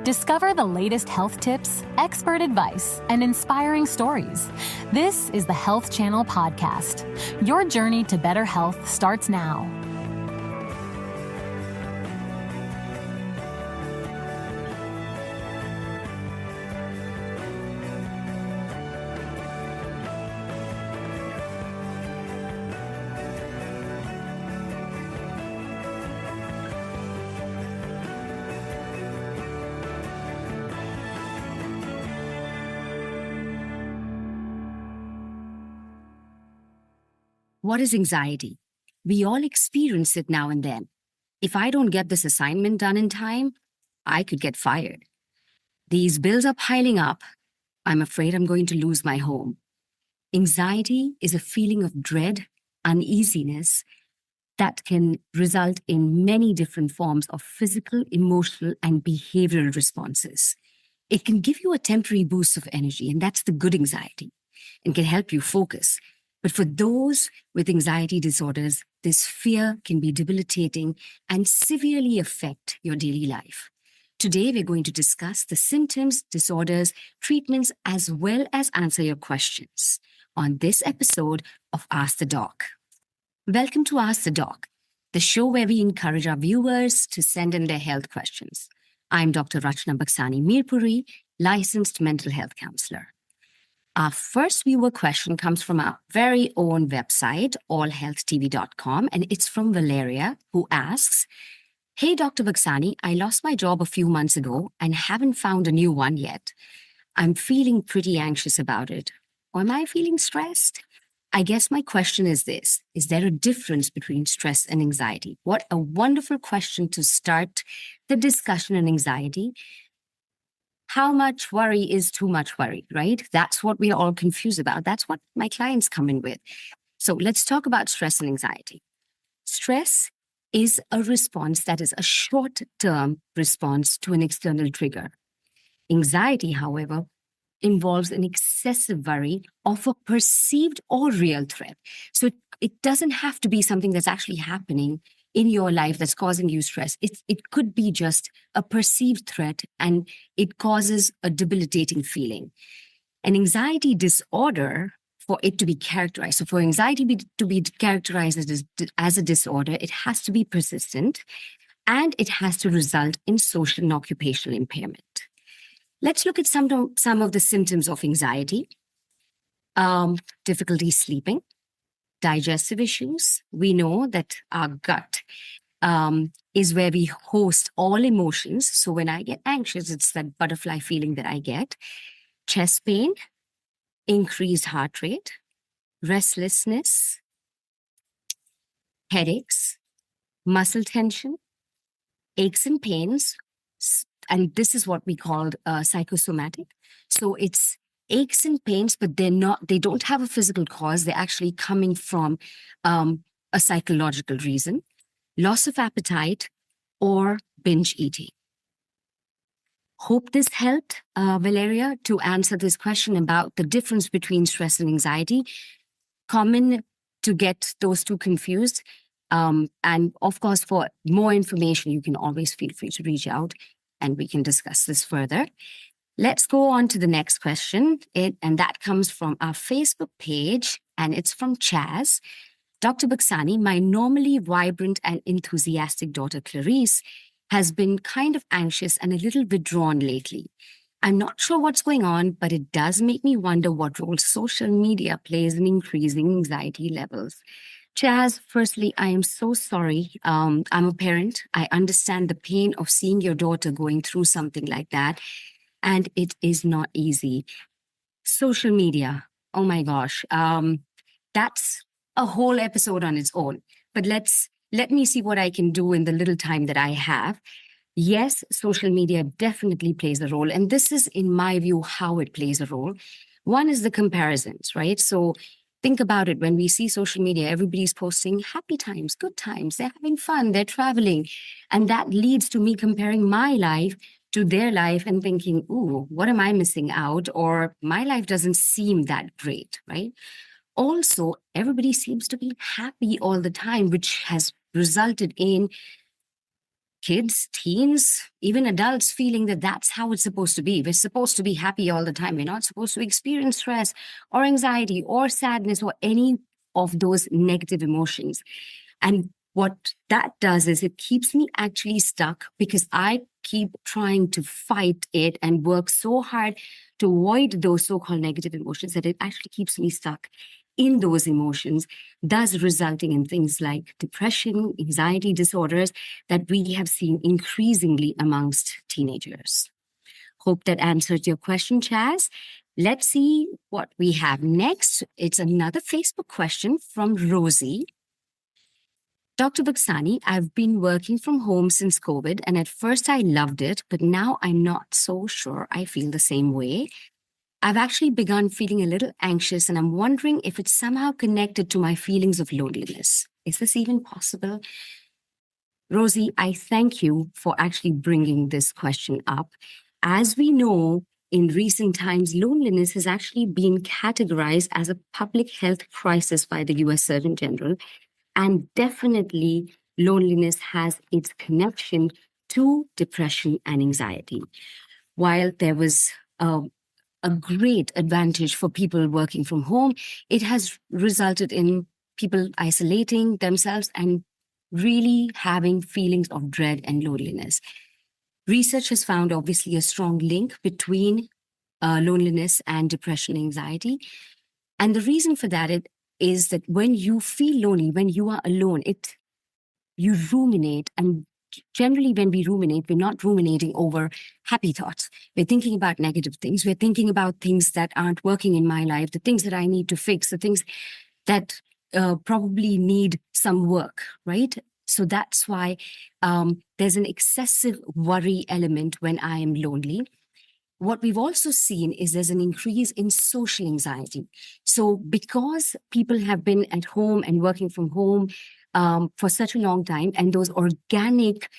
Discover the latest health tips, expert advice, and inspiring stories. This is the Health Channel Podcast. Your journey to better health starts now. What is anxiety? We all experience it now and then. If I don't get this assignment done in time, I could get fired. These bills are piling up. I'm afraid I'm going to lose my home. Anxiety is a feeling of dread, uneasiness that can result in many different forms of physical, emotional, and behavioral responses. It can give you a temporary boost of energy, and that's the good anxiety, and can help you focus. But for those with anxiety disorders, this fear can be debilitating and severely affect your daily life. Today, we're going to discuss the symptoms, disorders, treatments, as well as answer your questions on this episode of Ask the Doc. Welcome to Ask the Doc, the show where we encourage our viewers to send in their health questions. I'm Dr. Rachna Baksani Mirpuri, licensed mental health counselor. Our first viewer question comes from our very own website, allhealthtv.com, and it's from Valeria, who asks, "Hey, Dr. Baksani, I lost my job a few months ago and haven't found a new one yet. I'm feeling pretty anxious about it. Or am I feeling stressed? I guess my question is this: is there a difference between stress and anxiety?" What a wonderful question to start the discussion on anxiety. How much worry is too much worry, right? That's what we're all confused about. That's what my clients come in with. So let's talk about stress and anxiety. Stress is a response that is a short-term response to an external trigger. Anxiety, however, involves an excessive worry of a perceived or real threat. So it doesn't have to be something that's actually happening in your life that's causing you stress. It could be just a perceived threat, and it causes a debilitating feeling. An anxiety disorder, for it to be characterized, so for anxiety to be characterized as a disorder, it has to be persistent, and it has to result in social and occupational impairment. Let's look at some of the symptoms of anxiety. Difficulty sleeping, digestive issues. We know that our gut is where we host all emotions. So when I get anxious, it's that butterfly feeling that I get. Chest pain, increased heart rate, restlessness, headaches, muscle tension, aches and pains. And this is what we call psychosomatic. So it's aches and pains, but they don't have a physical cause. They're actually coming from a psychological reason. Loss of appetite or binge eating. Hope this helped, Valeria, to answer this question about the difference between stress and anxiety. Common to get those two confused. And of course, for more information, you can always feel free to reach out and we can discuss this further. Let's go on to the next question, and that comes from our Facebook page, and it's from Chaz. "Dr. Baksani, my normally vibrant and enthusiastic daughter Clarice has been kind of anxious and a little withdrawn lately. I'm not sure what's going on, but it does make me wonder what role social media plays in increasing anxiety levels." Chaz, firstly, I am so sorry. I'm a parent. I understand the pain of seeing your daughter going through something like that. And it is not easy. Social media, oh my gosh, that's a whole episode on its own. But let me see what I can do in the little time that I have. Yes, social media definitely plays a role. And this is, in my view, how it plays a role. One is the comparisons, right? So think about it. When we see social media, everybody's posting happy times, good times. They're having fun. They're traveling. And that leads to me comparing my life to their life and thinking, ooh, what am I missing out? Or my life doesn't seem that great, right? Also, everybody seems to be happy all the time, which has resulted in kids, teens, even adults feeling that that's how it's supposed to be. We're supposed to be happy all the time. We're not supposed to experience stress or anxiety or sadness or any of those negative emotions. And what that does is it keeps me actually stuck because I keep trying to fight it and work so hard to avoid those so-called negative emotions that it actually keeps me stuck in those emotions, thus resulting in things like depression, anxiety disorders that we have seen increasingly amongst teenagers. Hope that answered your question, Chaz. Let's see what we have next. It's another Facebook question from Rosie. Dr. Buksani, I've been working from home since COVID, and at first I loved it, but now I'm not so sure I feel the same way. I've actually begun feeling a little anxious, and I'm wondering if it's somehow connected to my feelings of loneliness. Is this even possible? Rosie, I thank you for actually bringing this question up. As we know, in recent times, loneliness has actually been categorized as a public health crisis by the US Surgeon General. And definitely, loneliness has its connection to depression and anxiety. While there was a great advantage for people working from home, it has resulted in people isolating themselves and really having feelings of dread and loneliness. Research has found, obviously, a strong link between loneliness and depression and anxiety. And the reason for that is that when you feel lonely, when you are alone, you ruminate. And generally, when we ruminate, we're not ruminating over happy thoughts. We're thinking about negative things. We're thinking about things that aren't working in my life, the things that I need to fix, the things that probably need some work, right? So that's why there's an excessive worry element when I am lonely. What we've also seen is there's an increase in social anxiety. So because people have been at home and working from home for such a long time, and those organic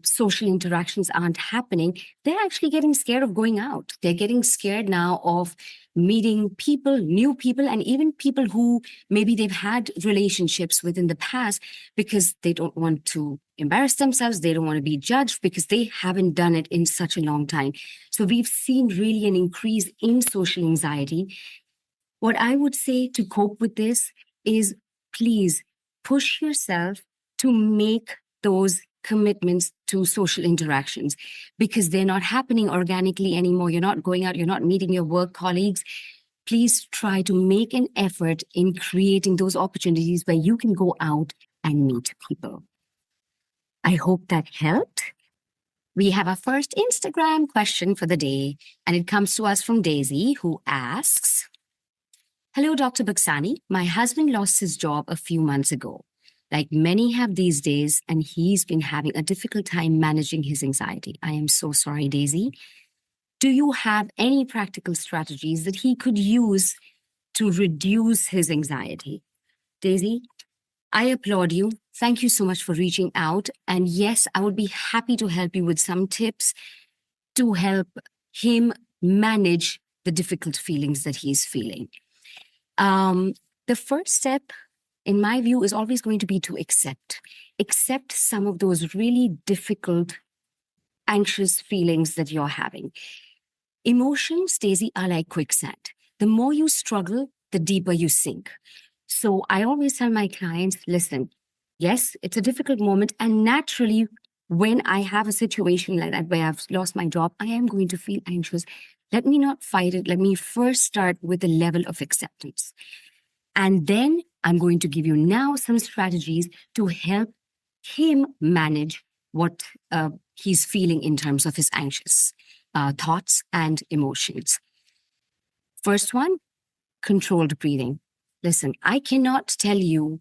social interactions aren't happening, they're actually getting scared of going out. They're getting scared now of meeting people, new people, and even people who maybe they've had relationships with in the past because they don't want to embarrass themselves. They don't want to be judged because they haven't done it in such a long time. So we've seen really an increase in social anxiety. What I would say to cope with this is please push yourself to make those commitments to social interactions because they're not happening organically anymore. You're not going out, you're not meeting your work colleagues. Please try to make an effort in creating those opportunities where you can go out and meet people. I hope that helped. We have our first Instagram question for the day, and it comes to us from Daisy, who asks, "Hello, Dr. Buksani. My husband lost his job a few months ago, like many have these days, and he's been having a difficult time managing his anxiety. I am so sorry, Daisy. Do you have any practical strategies that he could use to reduce his anxiety?" Daisy, I applaud you. Thank you so much for reaching out. And yes, I would be happy to help you with some tips to help him manage the difficult feelings that he's feeling. The first step, in my view, is always going to be to accept some of those really difficult, anxious feelings that you're having. Emotions, Daisy, are like quicksand. The more you struggle, the deeper you sink. So I always tell my clients, listen, yes, it's a difficult moment. And naturally, when I have a situation like that where I've lost my job, I am going to feel anxious. Let me not fight it. Let me first start with a level of acceptance. And then I'm going to give you now some strategies to help him manage what he's feeling in terms of his anxious thoughts and emotions. First one, controlled breathing. Listen, I cannot tell you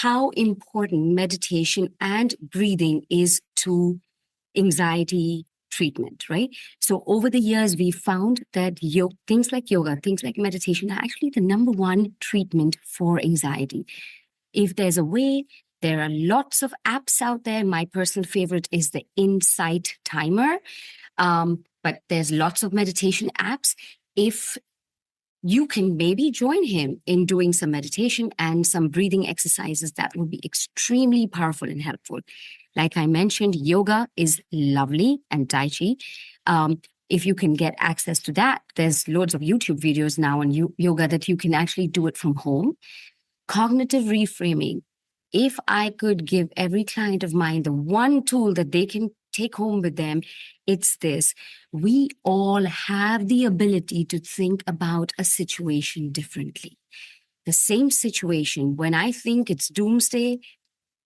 how important meditation and breathing is to anxiety treatment, right? So over the years, we found that things like yoga, things like meditation are actually the number one treatment for anxiety. If there's a way, there are lots of apps out there. My personal favorite is the Insight Timer, but there's lots of meditation apps. If you can maybe join him in doing some meditation and some breathing exercises that will be extremely powerful and helpful. Like I mentioned, yoga is lovely and Tai Chi. If you can get access to that, there's loads of YouTube videos now on yoga that you can actually do it from home. Cognitive reframing. If I could give every client of mine the one tool that they can take home with them, it's this. We all have the ability to think about a situation differently. The same situation, when I think it's doomsday,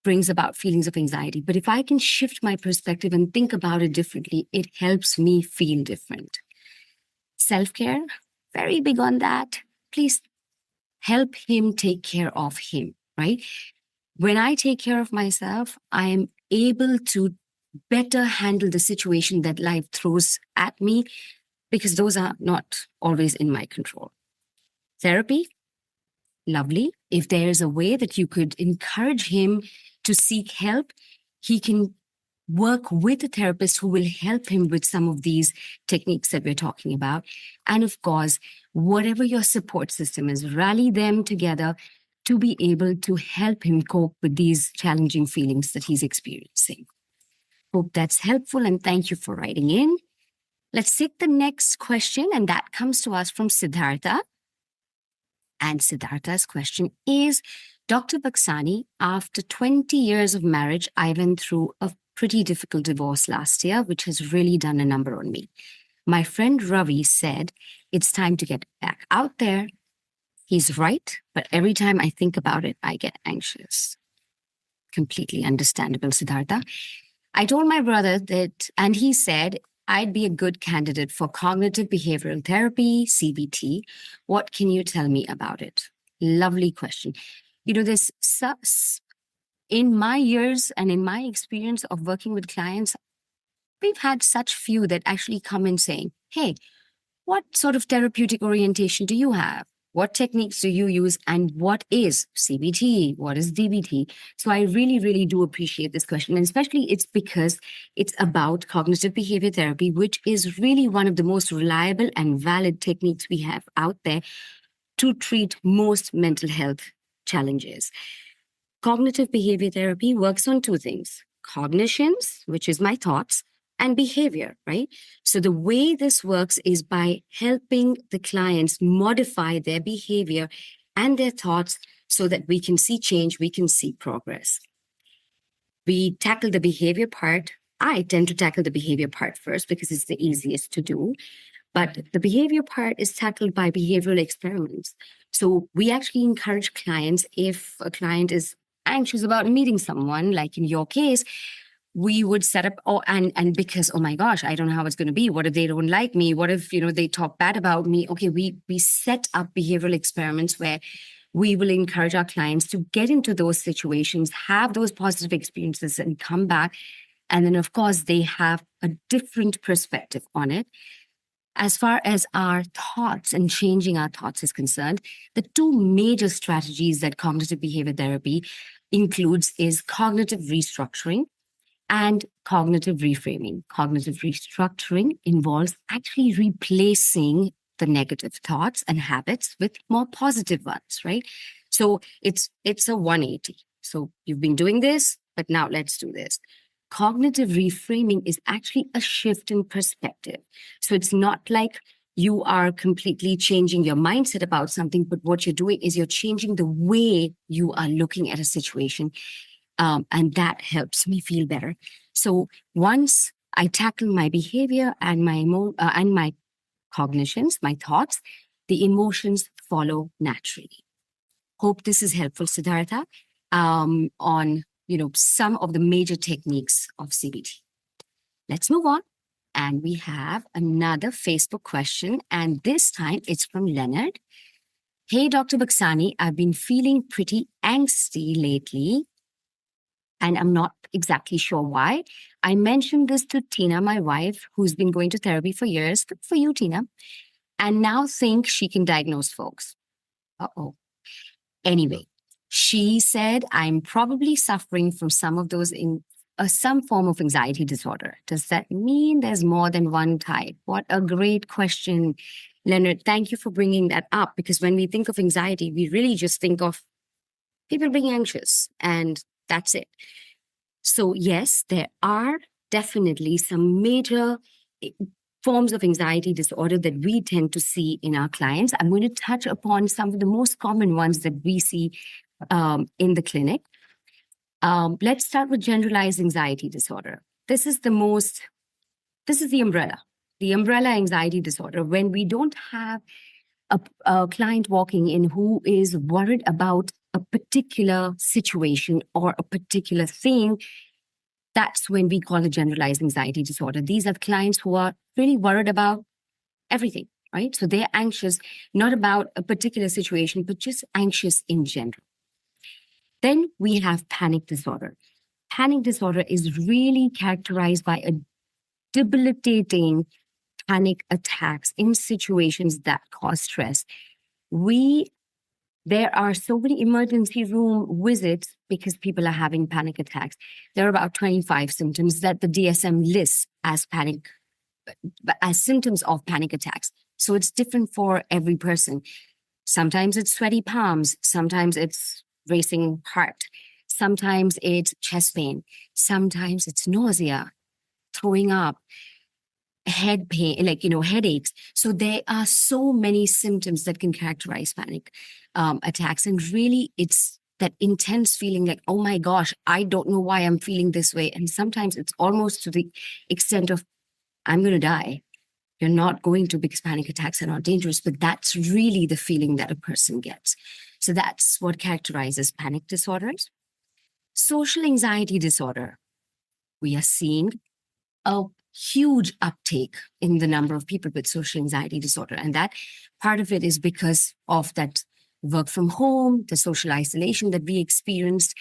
brings about feelings of anxiety. But if I can shift my perspective and think about it differently, it helps me feel different. Self-care, very big on that. Please help him take care of him, right? When I take care of myself, I am able to better handle the situation that life throws at me, because those are not always in my control. Therapy, lovely. If there's a way that you could encourage him to seek help, he can work with a therapist who will help him with some of these techniques that we're talking about. And of course, whatever your support system is, rally them together to be able to help him cope with these challenging feelings that he's experiencing. Hope that's helpful, and thank you for writing in. Let's take the next question, and that comes to us from Siddhartha. And Siddhartha's question is, Dr. Vaksani, after 20 years of marriage, I went through a pretty difficult divorce last year, which has really done a number on me. My friend Ravi said, it's time to get back out there. He's right, but every time I think about it, I get anxious. Completely understandable, Siddhartha. I told my brother that, and he said, I'd be a good candidate for cognitive behavioral therapy, CBT. What can you tell me about it? Lovely question. You know, in my years and in my experience of working with clients, we've had such few that actually come in saying, hey, what sort of therapeutic orientation do you have? What techniques do you use? And what is CBT? What is DBT? So I really, really do appreciate this question. And especially it's because it's about cognitive behavior therapy, which is really one of the most reliable and valid techniques we have out there to treat most mental health challenges. Cognitive behavior therapy works on two things: cognitions, which is my thoughts, and behavior, right? So the way this works is by helping the clients modify their behavior and their thoughts so that we can see change, we can see progress. We tackle the behavior part. I tend to tackle the behavior part first because it's the easiest to do. But the behavior part is tackled by behavioral experiments. So we actually encourage clients, if a client is anxious about meeting someone, like in your case, we would set up, and because, oh my gosh, I don't know how it's going to be. What if they don't like me? What if, they talk bad about me? Okay, we set up behavioral experiments where we will encourage our clients to get into those situations, have those positive experiences and come back. And then, of course, they have a different perspective on it. As far as our thoughts and changing our thoughts is concerned, the two major strategies that cognitive behavior therapy includes is cognitive restructuring and cognitive reframing. Cognitive restructuring involves actually replacing the negative thoughts and habits with more positive ones, right? So it's a 180. So you've been doing this, but now let's do this. Cognitive reframing is actually a shift in perspective. So it's not like you are completely changing your mindset about something, but what you're doing is you're changing the way you are looking at a situation. And that helps me feel better. So once I tackle my behavior and my cognitions, my thoughts, the emotions follow naturally. Hope this is helpful, Siddhartha, on some of the major techniques of CBT. Let's move on. And we have another Facebook question, and this time it's from Leonard. Hey, Dr. Vaksani, I've been feeling pretty angsty lately, and I'm not exactly sure why. I mentioned this to Tina, my wife, who's been going to therapy for years. Good for you, Tina. And now think she can diagnose folks. Uh-oh. Anyway, she said, I'm probably suffering from some of those some form of anxiety disorder. Does that mean there's more than one type? What a great question. Leonard, thank you for bringing that up, because when we think of anxiety, we really just think of people being anxious and that's it. So yes, there are definitely some major forms of anxiety disorder that we tend to see in our clients. I'm going to touch upon some of the most common ones that we see in the clinic. Let's start with generalized anxiety disorder. This is the umbrella anxiety disorder, when we don't have a client walking in who is worried about a particular situation or a particular thing. That's when we call it generalized anxiety disorder. These are clients who are really worried about everything, right? So they're anxious, not about a particular situation, but just anxious in general. Then we have panic disorder. Panic disorder is really characterized by a debilitating panic attacks in situations that cause stress. There are so many emergency room visits because people are having panic attacks. There are about 25 symptoms that the DSM lists as symptoms of panic attacks. So it's different for every person. Sometimes it's sweaty palms. Sometimes it's racing heart. Sometimes it's chest pain. Sometimes it's nausea, throwing up, head pain, headaches. So there are so many symptoms that can characterize panic attacks. And really, it's that intense feeling like, oh my gosh, I don't know why I'm feeling this way. And sometimes it's almost to the extent of, I'm going to die. You're not going to, because panic attacks are not dangerous, but that's really the feeling that a person gets. So that's what characterizes panic disorders. Social anxiety disorder. We are seeing a huge uptake in the number of people with social anxiety disorder. And that part of it is because of that work from home, the social isolation that we experienced.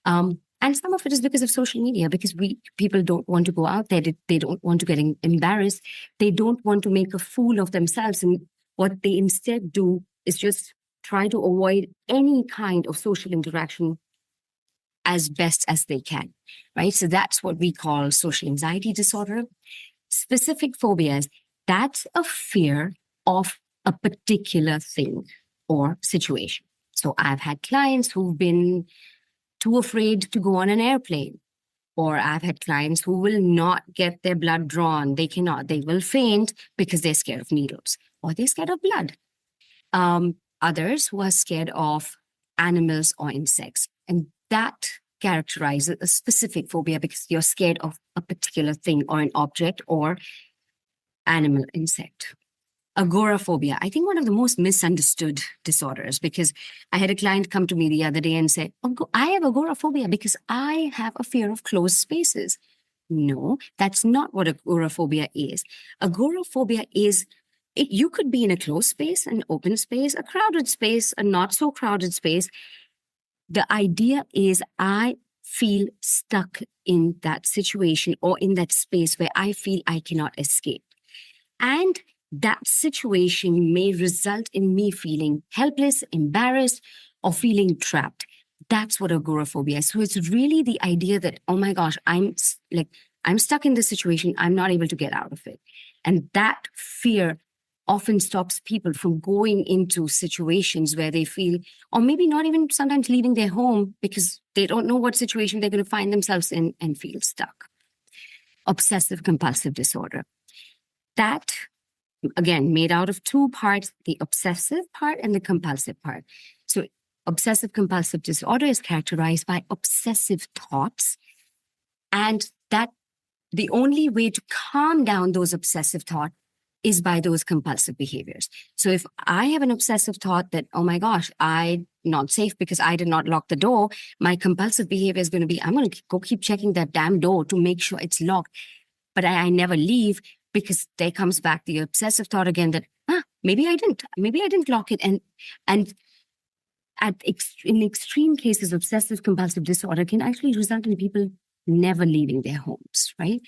And some of it is because of social media, because people don't want to go out there. They don't want to get embarrassed. They don't want to make a fool of themselves. And what they instead do is just try to avoid any kind of social interaction as best as they can, right? So that's what we call social anxiety disorder. Specific phobias, that's a fear of a particular thing or situation. So I've had clients who've been too afraid to go on an airplane, or I've had clients who will not get their blood drawn. They cannot, they will faint because they're scared of needles or they're scared of blood. Others who are scared of animals or insects. And that characterizes a specific phobia because you're scared of a particular thing or an object or animal, insect. Agoraphobia, I think one of the most misunderstood disorders, because I had a client come to me the other day and say, I have agoraphobia because I have a fear of closed spaces. No, that's not what agoraphobia is. Agoraphobia is, you could be in a closed space, an open space, a crowded space, a not so crowded space. The idea is I feel stuck in that situation or in that space where I feel I cannot escape. And that situation may result in me feeling helpless, embarrassed, or feeling trapped. That's what agoraphobia is. So it's really the idea that, oh my gosh, I'm stuck in this situation. I'm not able to get out of it. And that fear often stops people from going into situations where they feel, or maybe not even sometimes leaving their home because they don't know what situation they're going to find themselves in and feel stuck. Obsessive compulsive disorder. That, again, made out of two parts, the obsessive part and the compulsive part. So obsessive compulsive disorder is characterized by obsessive thoughts, and that the only way to calm down those obsessive thoughts is by those compulsive behaviors. So if I have an obsessive thought that, oh my gosh, I'm not safe because I did not lock the door, my compulsive behavior is going to be, I'm going to go keep checking that damn door to make sure it's locked. But I never leave, because there comes back the obsessive thought again that, maybe I didn't lock it. And in extreme cases, obsessive compulsive disorder can actually result in people never leaving their homes, right?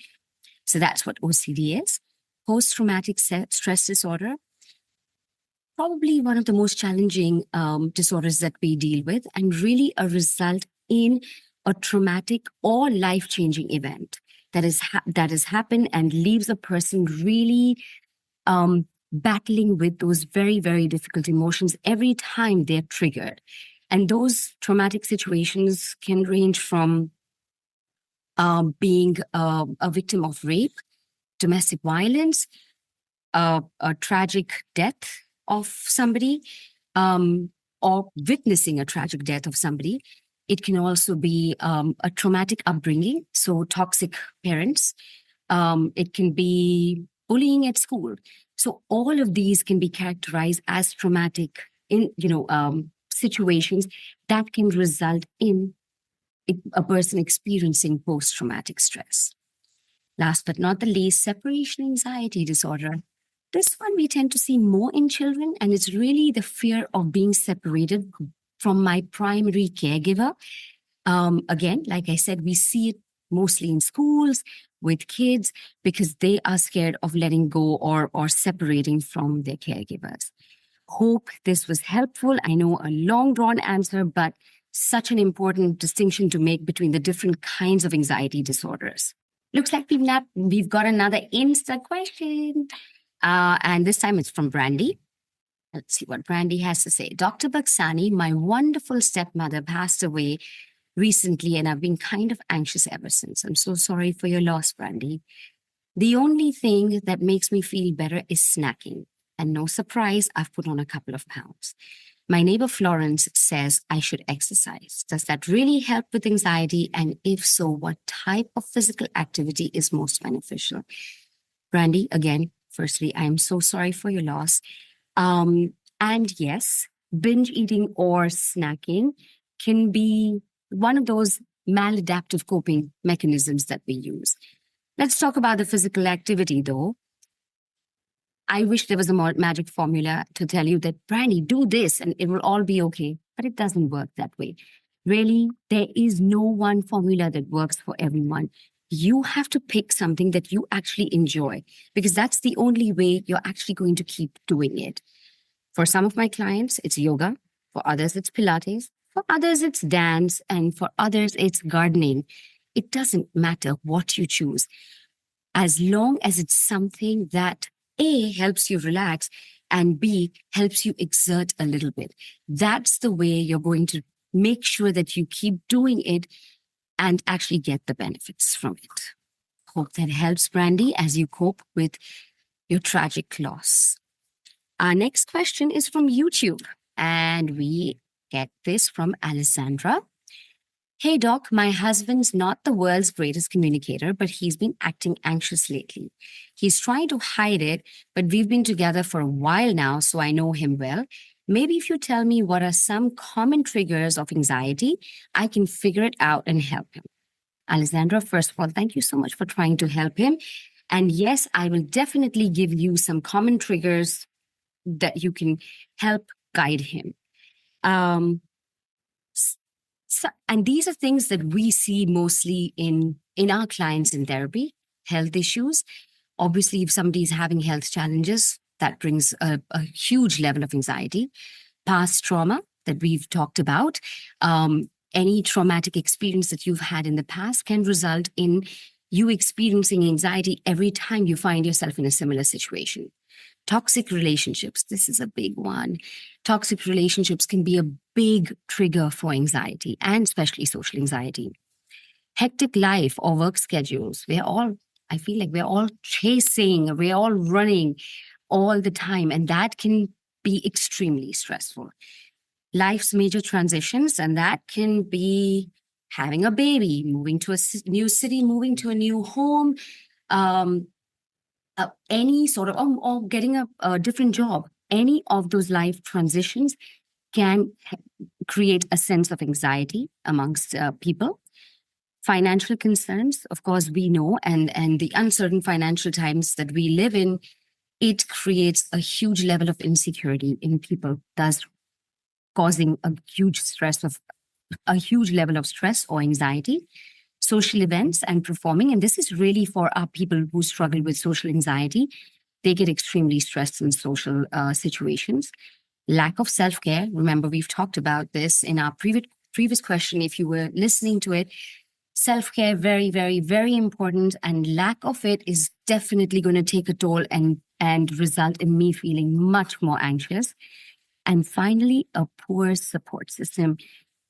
So that's what OCD is. Post-traumatic stress disorder, probably one of the most challenging disorders that we deal with, and really a result in a traumatic or life-changing event that has happened and leaves a person really battling with those very, very difficult emotions every time they're triggered. And those traumatic situations can range from being a victim of rape, domestic violence, a tragic death of somebody, or witnessing a tragic death of somebody. It can also be a traumatic upbringing, so toxic parents. It can be bullying at school. So all of these can be characterized as traumatic in situations that can result in a person experiencing post-traumatic stress. Last but not the least, separation anxiety disorder. This one we tend to see more in children, and it's really the fear of being separated from my primary caregiver. Again, like I said, we see it mostly in schools with kids because they are scared of letting go or separating from their caregivers. Hope this was helpful. I know a long drawn answer, but such an important distinction to make between the different kinds of anxiety disorders. Looks like we've got another Insta question. And this time it's from Brandy. Let's see what Brandy has to say. Dr. Baksani, my wonderful stepmother passed away recently, and I've been kind of anxious ever since. I'm so sorry for your loss, Brandy. The only thing that makes me feel better is snacking. And no surprise, I've put on a couple of pounds. My neighbor Florence says I should exercise. Does that really help with anxiety? And if so, what type of physical activity is most beneficial? Brandy, again, firstly, I am so sorry for your loss. And yes, binge eating or snacking can be one of those maladaptive coping mechanisms that we use. Let's talk about the physical activity, though. I wish there was a more magic formula to tell you that, Brandy, do this and it will all be okay. But it doesn't work that way. Really, there is no one formula that works for everyone. You have to pick something that you actually enjoy, because that's the only way you're actually going to keep doing it. For some of my clients, it's yoga. For others, it's Pilates. For others, it's dance. And for others, it's gardening. It doesn't matter what you choose, as long as it's something that A, helps you relax, and B, helps you exert a little bit. That's the way you're going to make sure that you keep doing it and actually get the benefits from it. Hope that helps, Brandy, as you cope with your tragic loss. Our next question is from YouTube, and we get this from Alessandra. Hey, Doc, my husband's not the world's greatest communicator, but he's been acting anxious lately. He's trying to hide it, but we've been together for a while now, so I know him well. Maybe if you tell me what are some common triggers of anxiety, I can figure it out and help him. Alessandra, first of all, thank you so much for trying to help him. And yes, I will definitely give you some common triggers that you can help guide him. And these are things that we see mostly in our clients in therapy, health issues. Obviously, if somebody is having health challenges, that brings a huge level of anxiety. Past trauma that we've talked about, any traumatic experience that you've had in the past can result in you experiencing anxiety every time you find yourself in a similar situation. Toxic relationships, this is a big one. Toxic relationships can be a big trigger for anxiety, and especially social anxiety. Hectic life or work schedules, I feel like we're all chasing, we're all running all the time, and that can be extremely stressful. Life's major transitions, and that can be having a baby, moving to a new city, moving to a new home, any sort of, or getting a different job. Any of those life transitions can create a sense of anxiety amongst people. Financial concerns, of course, we know, and the uncertain financial times that we live in, it creates a huge level of insecurity in people, thus causing a huge level of stress or anxiety. Social events and performing, and this is really for our people who struggle with social anxiety. They get extremely stressed in social situations. Lack of self-care. Remember, we've talked about this in our previous question. If you were listening to it, self-care, very, very, very important. And lack of it is definitely going to take a toll and and result in me feeling much more anxious. And finally, a poor support system.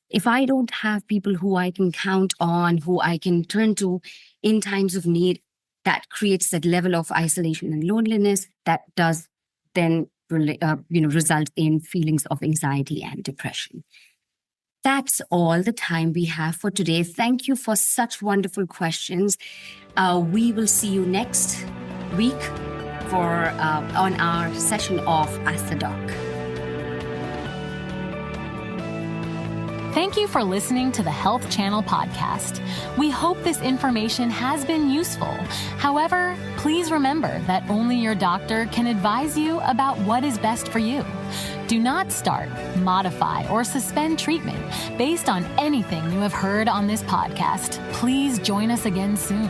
If I don't have people who I can count on, who I can turn to in times of need, that creates that level of isolation and loneliness that does then result in feelings of anxiety and depression. That's all the time we have for today. Thank you for such wonderful questions. We will see you next week on our session of Ask the Doc. Thank you for listening to the Health Channel podcast. We hope this information has been useful. However, please remember that only your doctor can advise you about what is best for you. Do not start, modify, or suspend treatment based on anything you have heard on this podcast. Please join us again soon.